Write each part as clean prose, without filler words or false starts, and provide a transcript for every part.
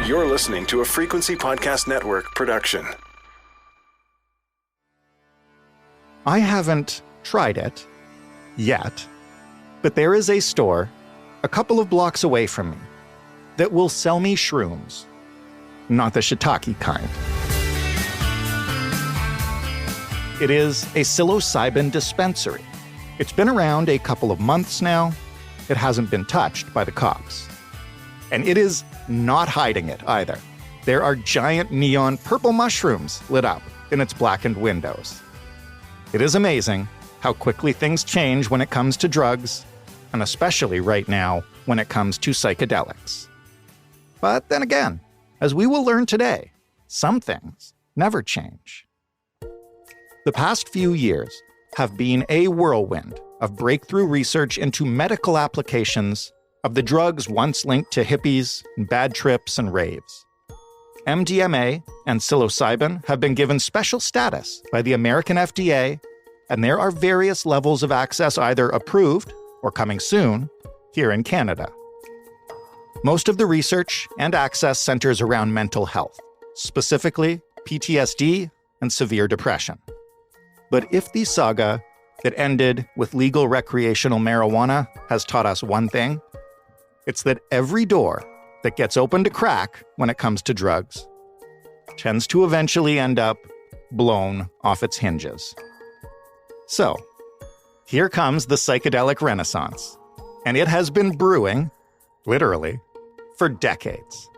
You're listening to a Frequency Podcast Network production. I haven't tried it yet, but there is a store a couple of blocks away from me that will sell me shrooms, not the shiitake kind. It is a psilocybin dispensary. It's been around a couple of months now. It hasn't been touched by the cops. And it is not hiding it either. There are giant neon purple mushrooms lit up in its blackened windows. It is amazing how quickly things change when it comes to drugs, and especially right now when it comes to psychedelics. But then again, as we will learn today, some things never change. The past few years have been a whirlwind of breakthrough research into medical applications of the drugs once linked to hippies, bad trips, and raves. MDMA and psilocybin have been given special status by the American FDA, and there are various levels of access either approved or coming soon here in Canada. Most of the research and access centers around mental health, specifically PTSD and severe depression. But if the saga that ended with legal recreational marijuana has taught us one thing, it's that every door that gets opened a crack when it comes to drugs tends to eventually end up blown off its hinges. So, here comes the psychedelic renaissance, and it has been brewing, literally, for decades.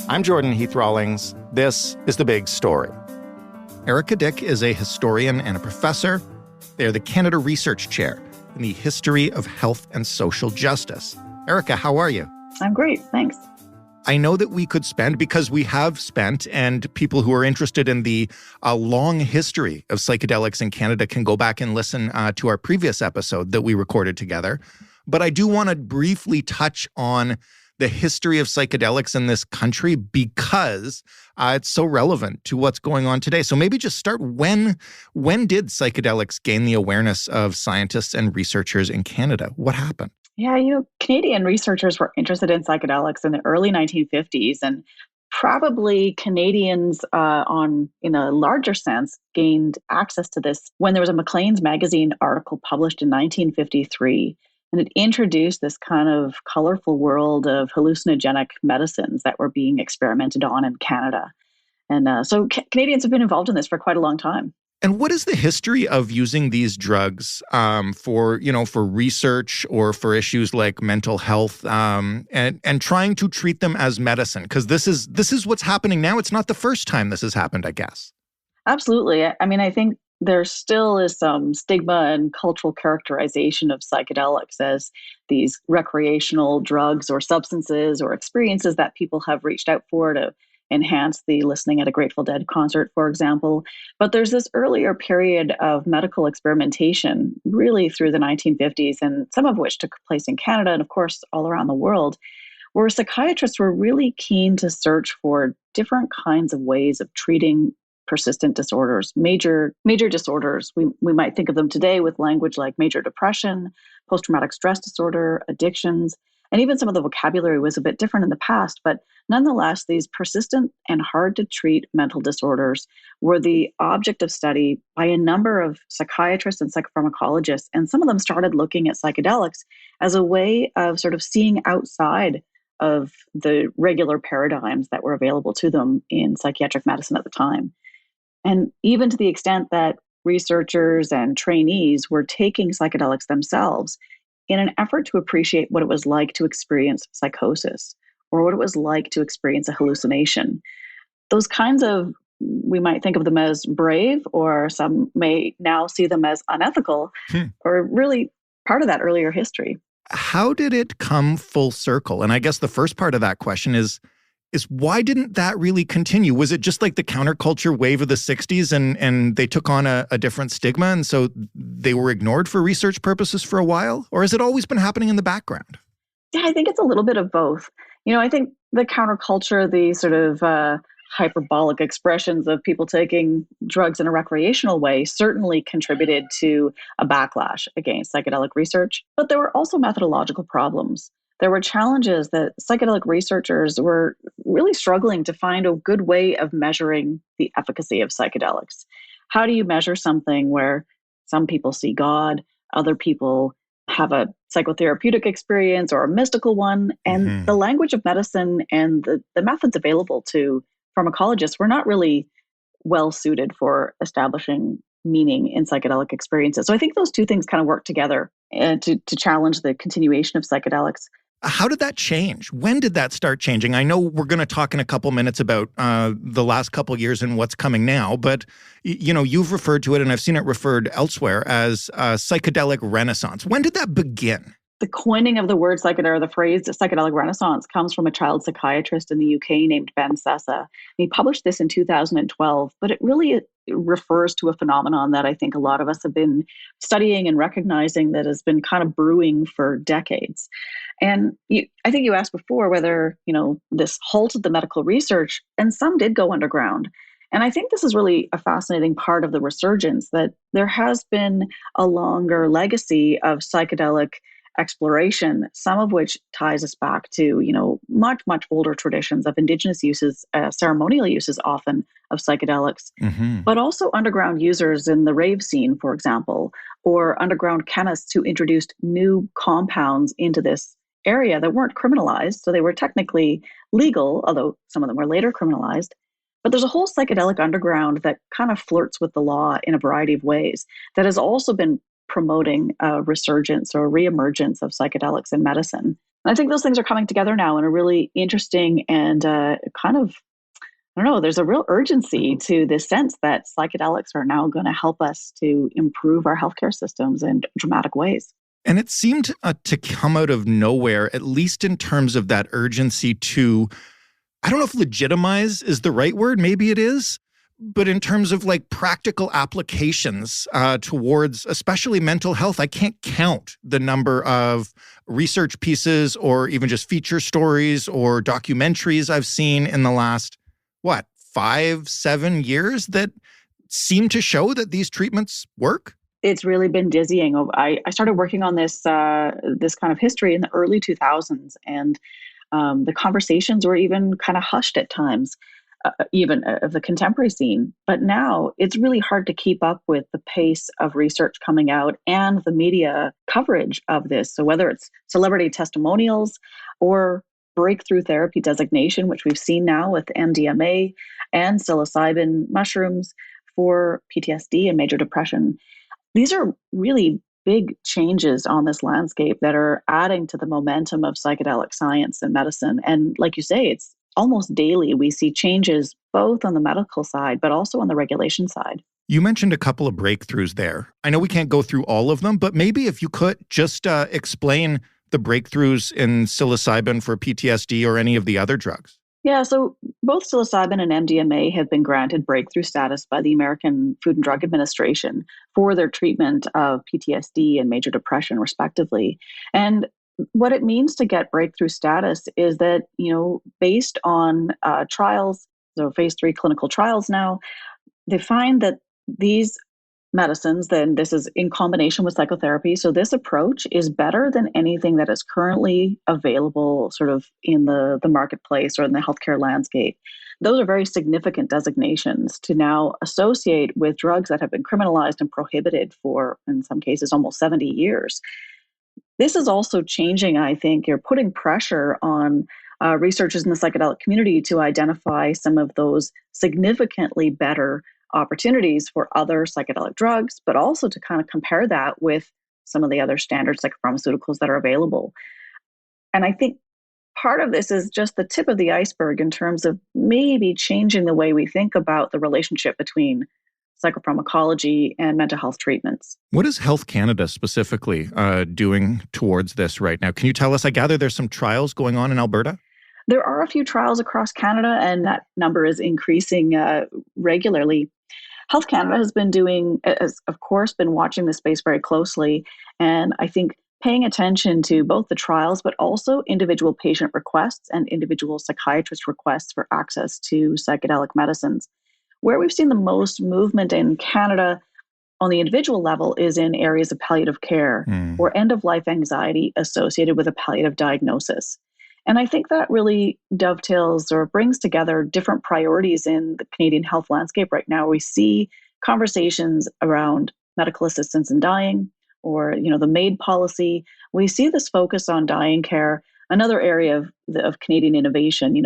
I'm Jordan Heath Rawlings. This is The Big Story. Erika Dyck is a historian and a professor. They are the Canada Research Chair in the History of Health and Social Justice. Erika, how are you? I'm great, thanks. I know that we could spend, because we have spent, and people who are interested in the long history of psychedelics in Canada can go back and listen to our previous episode that we recorded together. But I do want to briefly touch on the history of psychedelics in this country because it's so relevant to what's going on today. So maybe just start, when did psychedelics gain the awareness of scientists and researchers in Canada? What happened? Yeah, Canadian researchers were interested in psychedelics in the early 1950s, and probably Canadians in a larger sense gained access to this when there was a Maclean's magazine article published in 1953. And it introduced this kind of colorful world of hallucinogenic medicines that were being experimented on in Canada. And so Canadians have been involved in this for quite a long time. And what is the history of using these drugs for research or for issues like mental health and trying to treat them as medicine? Because this is what's happening now. It's not the first time this has happened, I guess. Absolutely. I mean, I think there still is some stigma and cultural characterization of psychedelics as these recreational drugs or substances or experiences that people have reached out for to enhance the listening at a Grateful Dead concert, for example. But there's this earlier period of medical experimentation, really through the 1950s, and some of which took place in Canada and, of course, all around the world, where psychiatrists were really keen to search for different kinds of ways of treating persistent disorders, major disorders. We might think of them today with language like major depression, post-traumatic stress disorder, addictions, and even some of the vocabulary was a bit different in the past. But nonetheless, these persistent and hard to treat mental disorders were the object of study by a number of psychiatrists and psychopharmacologists. And some of them started looking at psychedelics as a way of sort of seeing outside of the regular paradigms that were available to them in psychiatric medicine at the time. And even to the extent that researchers and trainees were taking psychedelics themselves in an effort to appreciate what it was like to experience psychosis or what it was like to experience a hallucination. Those kinds of, we might think of them as brave, or some may now see them as unethical, or really part of that earlier history. How did it come full circle? And I guess the first part of that question is why didn't that really continue? Was it just like the counterculture wave of the 60s and they took on a different stigma and so they were ignored for research purposes for a while? Or has it always been happening in the background? Yeah, I think it's a little bit of both. I think the counterculture, the sort of hyperbolic expressions of people taking drugs in a recreational way certainly contributed to a backlash against psychedelic research. But there were also methodological problems. There were challenges that psychedelic researchers were really struggling to find a good way of measuring the efficacy of psychedelics. How do you measure something where some people see God, other people have a psychotherapeutic experience or a mystical one? And the language of medicine and the methods available to pharmacologists were not really well suited for establishing meaning in psychedelic experiences. So I think those two things kind of work together to challenge the continuation of psychedelics. How did that change? When did that start changing? I know we're going to talk in a couple minutes about the last couple years and what's coming now, but you've referred to it, and I've seen it referred elsewhere as psychedelic renaissance. When did that begin? The coining of the word psychedelic, or the phrase psychedelic renaissance, comes from a child psychiatrist in the UK named Ben Sessa. He published this in 2012, but it really refers to a phenomenon that I think a lot of us have been studying and recognizing that has been kind of brewing for decades. And I think you asked before whether, this halted the medical research, and some did go underground. And I think this is really a fascinating part of the resurgence, that there has been a longer legacy of psychedelic exploration, some of which ties us back to, much, much older traditions of indigenous uses, ceremonial uses often of psychedelics, but also underground users in the rave scene, for example, or underground chemists who introduced new compounds into this area that weren't criminalized. So they were technically legal, although some of them were later criminalized. But there's a whole psychedelic underground that kind of flirts with the law in a variety of ways that has also been promoting a resurgence or reemergence of psychedelics in medicine. And I think those things are coming together now in a really interesting and there's a real urgency to this sense that psychedelics are now going to help us to improve our healthcare systems in dramatic ways. And it seemed to come out of nowhere, at least in terms of that urgency to, I don't know if legitimize is the right word, maybe it is, but in terms of like practical applications towards especially mental health. I can't count the number of research pieces or even just feature stories or documentaries I've seen in the last, 5-7 years that seem to show that these treatments work? It's really been dizzying. I started working on this this kind of history in the early 2000s, and the conversations were even kind of hushed at times, even of the contemporary scene. But now it's really hard to keep up with the pace of research coming out and the media coverage of this. So whether it's celebrity testimonials or breakthrough therapy designation, which we've seen now with MDMA and psilocybin mushrooms for PTSD and major depression. These are really big changes on this landscape that are adding to the momentum of psychedelic science and medicine. And like you say, it's almost daily we see changes both on the medical side, but also on the regulation side. You mentioned a couple of breakthroughs there. I know we can't go through all of them, but maybe if you could just explain the breakthroughs in psilocybin for PTSD or any of the other drugs. Yeah, so both psilocybin and MDMA have been granted breakthrough status by the American Food and Drug Administration for their treatment of PTSD and major depression, respectively. And what it means to get breakthrough status is that, based on trials, so phase 3 clinical trials now, they find that these medicines, then this is in combination with psychotherapy. So this approach is better than anything that is currently available sort of in the marketplace or in the healthcare landscape. Those are very significant designations to now associate with drugs that have been criminalized and prohibited for, in some cases, almost 70 years. This is also changing, I think. You're putting pressure on researchers in the psychedelic community to identify some of those significantly better opportunities for other psychedelic drugs, but also to kind of compare that with some of the other standard psychopharmaceuticals that are available. And I think part of this is just the tip of the iceberg in terms of maybe changing the way we think about the relationship between psychopharmacology and mental health treatments. What is Health Canada specifically doing towards this right now? Can you tell us? I gather there's some trials going on in Alberta? There are a few trials across Canada, and that number is increasing regularly. Health Canada has been watching this space very closely. And I think paying attention to both the trials, but also individual patient requests and individual psychiatrist requests for access to psychedelic medicines. Where we've seen the most movement in Canada on the individual level is in areas of palliative care or end of life anxiety associated with a palliative diagnosis. And I think that really dovetails or brings together different priorities in the Canadian health landscape right now. We see conversations around medical assistance in dying or, the MAID policy. We see this focus on dying care. Another area of Canadian innovation,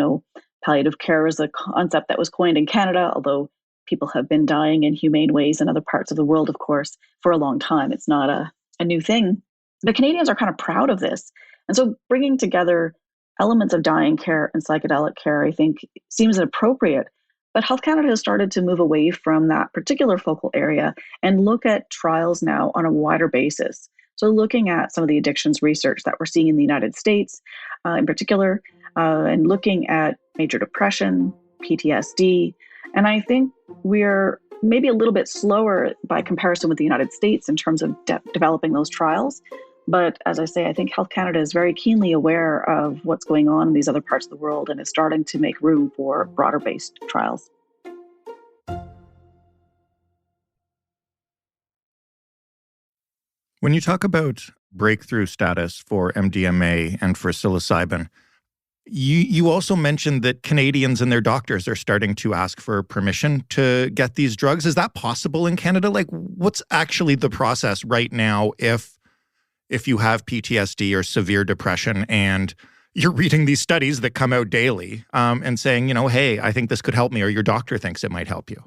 palliative care is a concept that was coined in Canada, although people have been dying in humane ways in other parts of the world, of course, for a long time. It's not a new thing. The Canadians are kind of proud of this. And so bringing together elements of dying care and psychedelic care, I think, seems appropriate. But Health Canada has started to move away from that particular focal area and look at trials now on a wider basis. So looking at some of the addictions research that we're seeing in the United States in particular, and looking at major depression, PTSD. And I think we're maybe a little bit slower by comparison with the United States in terms of developing those trials. But as I say, I think Health Canada is very keenly aware of what's going on in these other parts of the world and is starting to make room for broader-based trials. When you talk about breakthrough status for MDMA and for psilocybin, you also mentioned that Canadians and their doctors are starting to ask for permission to get these drugs. Is that possible in Canada? Like, what's actually the process right now if you have PTSD or severe depression and you're reading these studies that come out daily and saying, hey, I think this could help me, or your doctor thinks it might help you?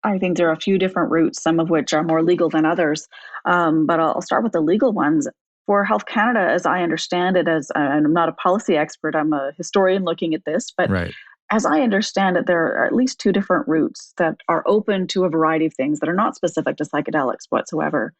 I think there are a few different routes, some of which are more legal than others. But I'll start with the legal ones. For Health Canada, as I understand it, and I'm not a policy expert, I'm a historian looking at this, but right. As I understand it, there are at least two different routes that are open to a variety of things that are not specific to psychedelics whatsoever.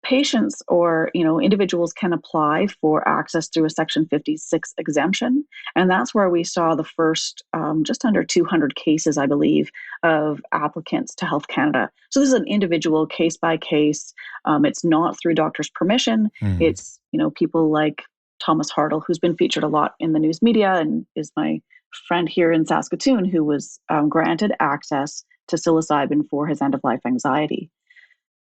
Patients or individuals can apply for access through a Section 56 exemption, and that's where we saw the first just under 200 cases, I believe, of applicants to Health Canada. So this is an individual case by case. It's not through doctor's permission. It's people like Thomas Hartle, who's been featured a lot in the news media and is my friend here in Saskatoon, who was granted access to psilocybin for his end of life anxiety.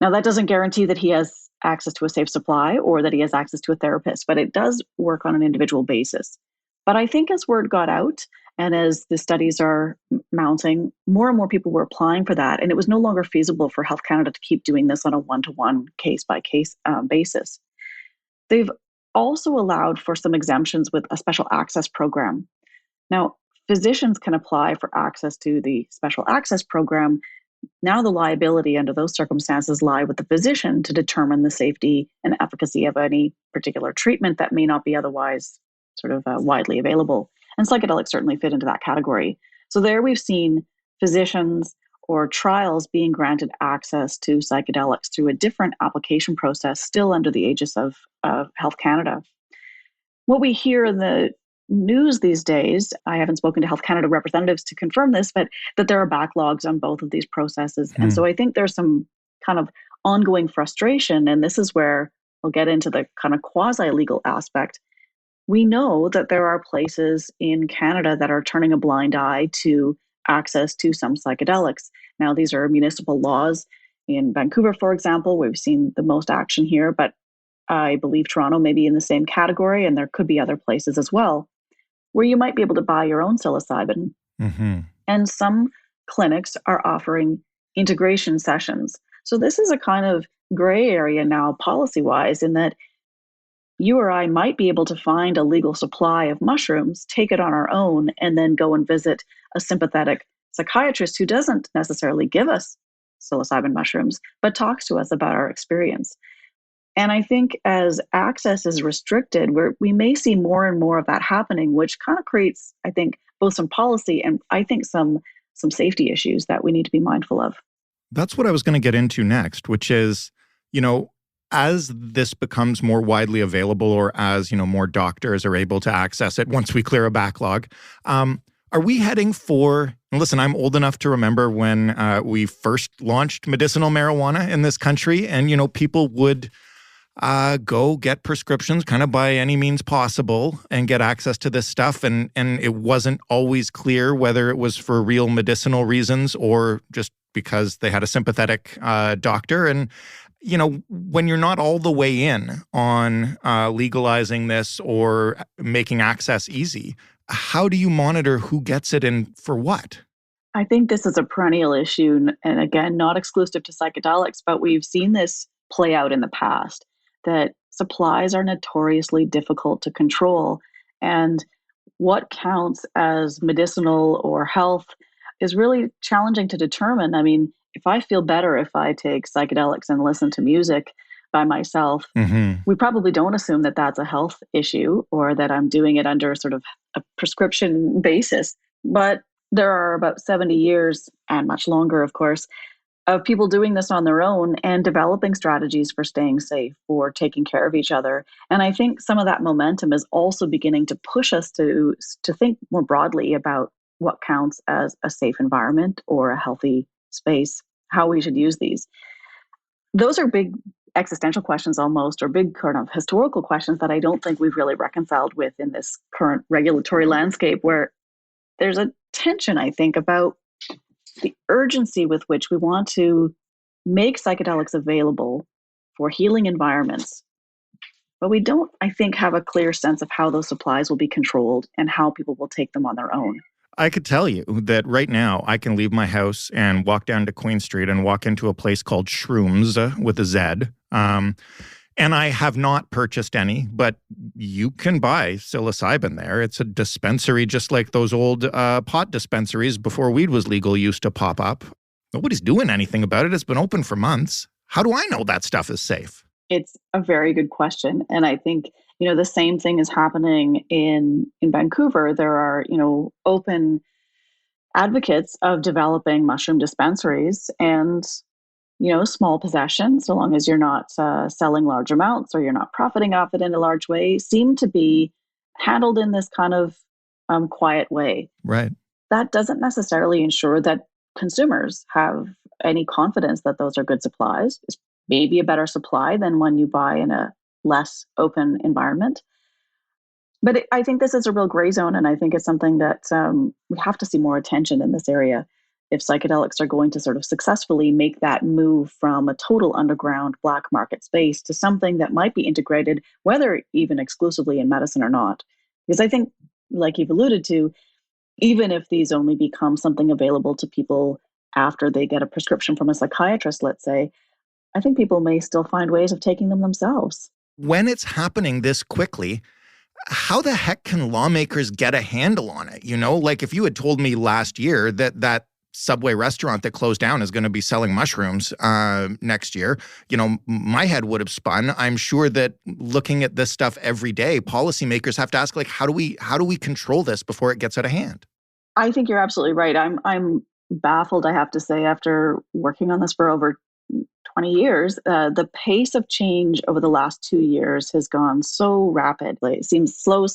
Now, that doesn't guarantee that he has access to a safe supply or that he has access to a therapist, but it does work on an individual basis. But I think as word got out and as the studies are mounting, more and more people were applying for that. And it was no longer feasible for Health Canada to keep doing this on a one-to-one, case-by-case basis. They've also allowed for some exemptions with a special access program. Now, physicians can apply for access to the special access program. Now the liability under those circumstances lie with the physician to determine the safety and efficacy of any particular treatment that may not be otherwise sort of widely available. And psychedelics certainly fit into that category. So there we've seen physicians or trials being granted access to psychedelics through a different application process, still under the aegis of Health Canada. What we hear in the news these days, I haven't spoken to Health Canada representatives to confirm this, but that there are backlogs on both of these processes. And so I think there's some kind of ongoing frustration. And this is where we'll get into the kind of quasi-legal aspect. We know that there are places in Canada that are turning a blind eye to access to some psychedelics. Now, these are municipal laws. In Vancouver, for example, we've seen the most action here, but I believe Toronto may be in the same category, and there could be other places as well, where you might be able to buy your own psilocybin. And some clinics are offering integration sessions. So this is a kind of gray area now policy-wise, in that you or I might be able to find a legal supply of mushrooms, take it on our own, and then go and visit a sympathetic psychiatrist who doesn't necessarily give us psilocybin mushrooms, but talks to us about our experience. And I think as access is restricted, we may see more and more of that happening, which kind of creates, I think, both some policy and I think some safety issues that we need to be mindful of. That's what I was going to get into next, which is, as this becomes more widely available or as, more doctors are able to access it once we clear a backlog, are we heading for, and listen, I'm old enough to remember when we first launched medicinal marijuana in this country and, people would go get prescriptions kind of by any means possible and get access to this stuff. And it wasn't always clear whether it was for real medicinal reasons or just because they had a sympathetic doctor. And, you know, when you're not all the way in on legalizing this or making access easy, how do you monitor who gets it and for what? I think this is a perennial issue, and again, not exclusive to psychedelics, but we've seen this play out in the past, that supplies are notoriously difficult to control. And what counts as medicinal or health is really challenging to determine. I mean, if I feel better if I take psychedelics and listen to music by myself, we probably don't assume that that's a health issue or that I'm doing it under sort of a prescription basis. But there are about 70 years, and much longer, of course, of people doing this on their own and developing strategies for staying safe, for taking care of each other. And I think some of that momentum is also beginning to push us to think more broadly about what counts as a safe environment or a healthy space, how we should use these. Those are big existential questions almost, or big kind of historical questions that I don't think we've really reconciled with in this current regulatory landscape, where there's a tension, I think, about the urgency with which we want to make psychedelics available for healing environments. But we don't, I think, have a clear sense of how those supplies will be controlled and how people will take them on their own. I could tell you that right now I can leave my house and walk down to Queen Street and walk into a place called Shrooms with a Z. And I have not purchased any, but you can buy psilocybin there. It's a dispensary just like those old pot dispensaries before weed was legal used to pop up. Nobody's doing anything about it. It's been open for months. How do I know that stuff is safe? It's a very good question. And I think, you know, the same thing is happening in Vancouver. There are, you know, open advocates of developing mushroom dispensaries, and you know, small possession, so long as you're not selling large amounts or you're not profiting off it in a large way, seem to be handled in this kind of quiet way. Right. That doesn't necessarily ensure that consumers have any confidence that those are good supplies. It's maybe a better supply than one you buy in a less open environment. But I think this is a real gray zone, and I think it's something that we have to see more attention in this area if psychedelics are going to sort of successfully make that move from a total underground black market space to something that might be integrated, whether even exclusively in medicine or not. Because I think, like you've alluded to, even if these only become something available to people after they get a prescription from a psychiatrist, let's say, I think people may still find ways of taking them themselves. When it's happening this quickly, how the heck can lawmakers get a handle on it? You know, like if you had told me last year that Subway restaurant that closed down is going to be selling mushrooms next year, you know, my head would have spun. I'm sure that looking at this stuff every day, policymakers have to ask, like, how do we control this before it gets out of hand? I think you're absolutely right. I'm baffled, I have to say, after working on this for over 20 years, the pace of change over the last 2 years has gone so rapidly. It seems slow,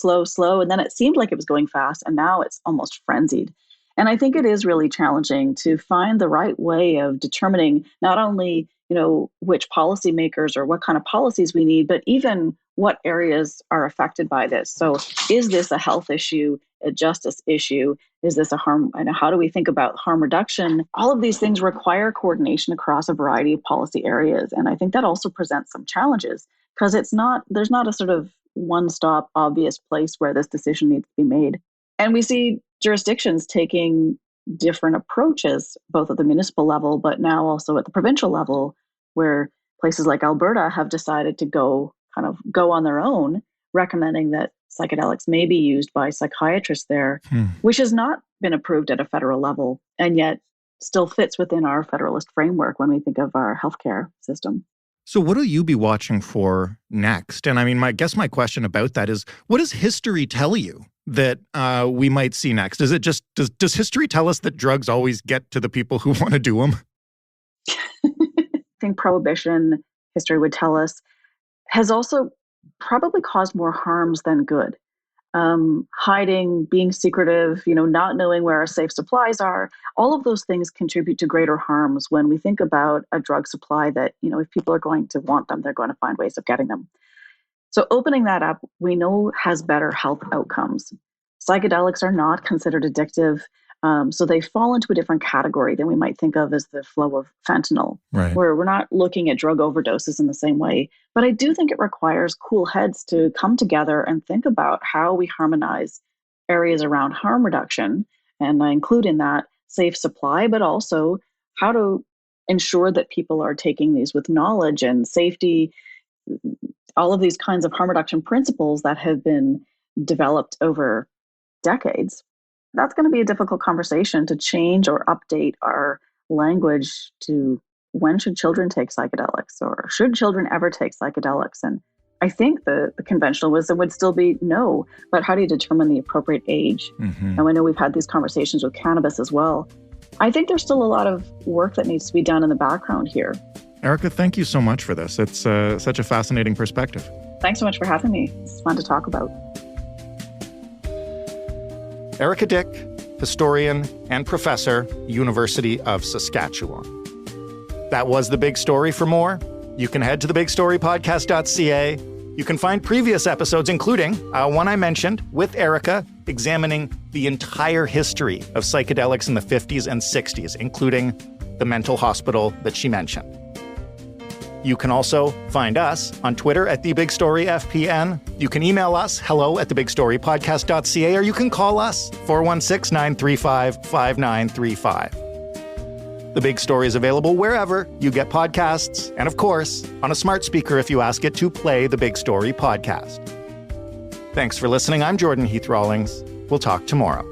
and then it seemed like it was going fast, and now it's almost frenzied. And I think it is really challenging to find the right way of determining not only, you know, which policymakers or what kind of policies we need, but even what areas are affected by this. So is this a health issue, a justice issue? Is this a harm? And how do we think about harm reduction? All of these things require coordination across a variety of policy areas. And I think that also presents some challenges because there's not a sort of one-stop obvious place where this decision needs to be made. And we see jurisdictions taking different approaches, both at the municipal level, but now also at the provincial level, where places like Alberta have decided to go on their own, recommending that psychedelics may be used by psychiatrists there, which has not been approved at a federal level, and yet still fits within our federalist framework when we think of our healthcare system. So what will you be watching for next? And I mean, I guess my question about that is, what does history tell you that we might see next? Is it just, does history tell us that drugs always get to the people who want to do them? I think prohibition, history would tell us, has also probably caused more harms than good. hiding, being secretive, not knowing where our safe supplies are. All of those things contribute to greater harms when we think about a drug supply that, if people are going to want them, they're going to find ways of getting them. So opening that up, we know has better health outcomes. Psychedelics are not considered addictive. So they fall into a different category than we might think of as the flow of fentanyl, Right. where we're not looking at drug overdoses in the same way. But I do think it requires cool heads to come together and think about how we harmonize areas around harm reduction. And I include in that safe supply, but also how to ensure that people are taking these with knowledge and safety, all of these kinds of harm reduction principles that have been developed over decades. That's going to be a difficult conversation to change or update our language to when should children take psychedelics or should children ever take psychedelics? And I think the conventional wisdom would still be no, but how do you determine the appropriate age? Mm-hmm. And I know we've had these conversations with cannabis as well. I think there's still a lot of work that needs to be done in the background here. Erika, thank you so much for this. It's such a fascinating perspective. Thanks so much for having me. It's fun to talk about. Erika Dyck, historian and professor, University of Saskatchewan. That was The Big Story. For more, you can head to thebigstorypodcast.ca. You can find previous episodes, including one I mentioned with Erika, examining the entire history of psychedelics in the 50s and 60s, including the mental hospital that she mentioned. You can also find us on Twitter at TheBigStoryFPN. You can email us, hello@thebigstorypodcast.ca, or you can call us, 416-935-5935. The Big Story is available wherever you get podcasts, and of course, on a smart speaker if you ask it to play The Big Story podcast. Thanks for listening. I'm Jordan Heath Rawlings. We'll talk tomorrow.